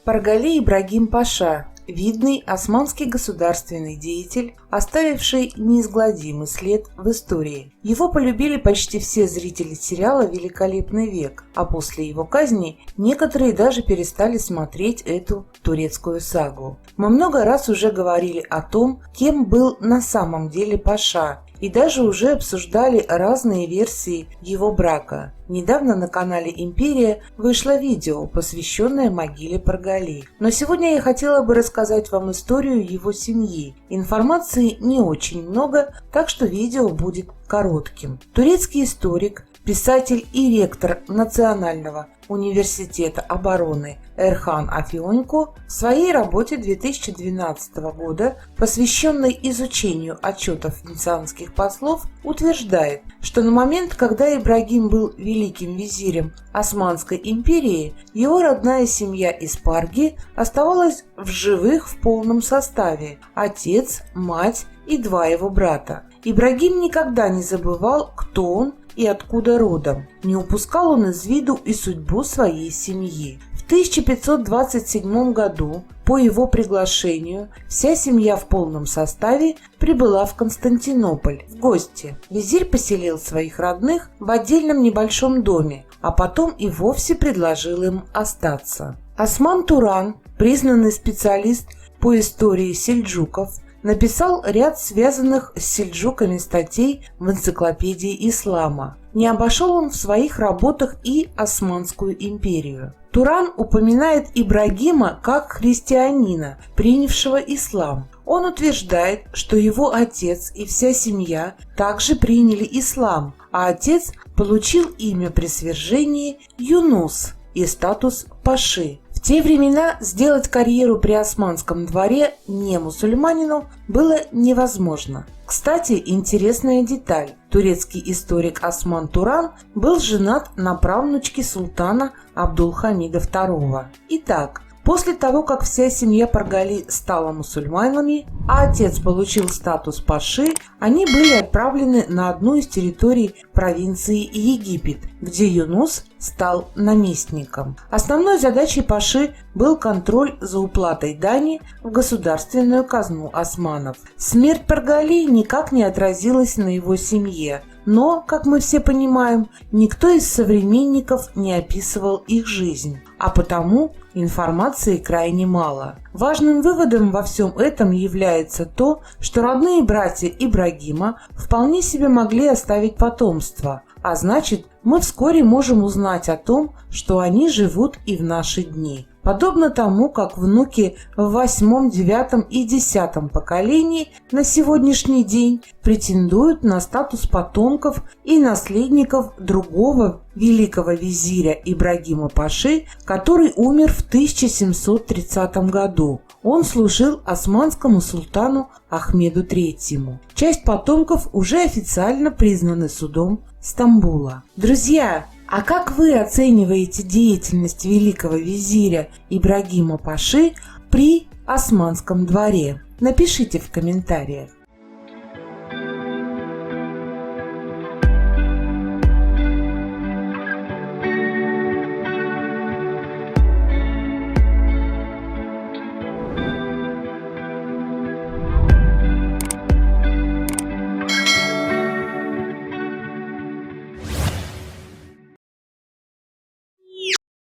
Паргали Ибрагим Паша – видный османский государственный деятель, оставивший неизгладимый след в истории. Его полюбили почти все зрители сериала «Великолепный век», а после его казни некоторые даже перестали смотреть эту турецкую сагу. Мы много раз уже говорили о том, кем был на самом деле Паша, и даже уже обсуждали разные версии его брака. Недавно на канале «Империя» вышло видео, посвященное могиле Паргали. Но сегодня я хотела бы рассказать вам историю его семьи. Информации не очень много, так что видео будет коротким. Турецкий историк, писатель и ректор Национального университета обороны Эрхан Афионько в своей работе 2012 года, посвященной изучению отчетов венецианских послов, утверждает, что на момент, когда Ибрагим был великим визирем Османской империи, его родная семья из Парги оставалась в живых в полном составе – отец, мать и два его брата. Ибрагим никогда не забывал, кто он и откуда родом. Не упускал он из виду и судьбу своей семьи. В 1527 году по его приглашению вся семья в полном составе прибыла в Константинополь в гости. Визирь поселил своих родных в отдельном небольшом доме, а потом и вовсе предложил им остаться. Осман Туран, признанный специалист по истории сельджуков, написал ряд связанных с сельджуками статей в энциклопедии ислама. Не обошел он в своих работах и Османскую империю. Туран упоминает Ибрагима как христианина, принявшего ислам. Он утверждает, что его отец и вся семья также приняли ислам, а отец получил имя при свержении Юнус и статус паши. В те времена сделать карьеру при османском дворе не мусульманину было невозможно. Кстати, интересная деталь. Турецкий историк Осман Туран был женат на правнучке султана Абдулхамида II. Итак, после того, как вся семья Паргали стала мусульманами, а отец получил статус паши, они были отправлены на одну из территорий провинции Египет, где Юнус стал наместником. Основной задачей паши был контроль за уплатой дани в государственную казну османов. Смерть Паргали никак не отразилась на его семье, но, как мы все понимаем, никто из современников не описывал их жизнь, а потому информации крайне мало. Важным выводом во всем этом является то, что родные братья Ибрагима вполне себе могли оставить потомство, а значит, мы вскоре можем узнать о том, что они живут и в наши дни. Подобно тому, как внуки в 8, 9 и 10 поколении на сегодняшний день претендуют на статус потомков и наследников другого великого визиря Ибрагима Паши, который умер в 1730 году. Он служил османскому султану Ахмеду III. Часть потомков уже официально признаны судом Стамбула. Друзья, а как вы оцениваете деятельность великого визиря Ибрагима Паши при османском дворе? Напишите в комментариях.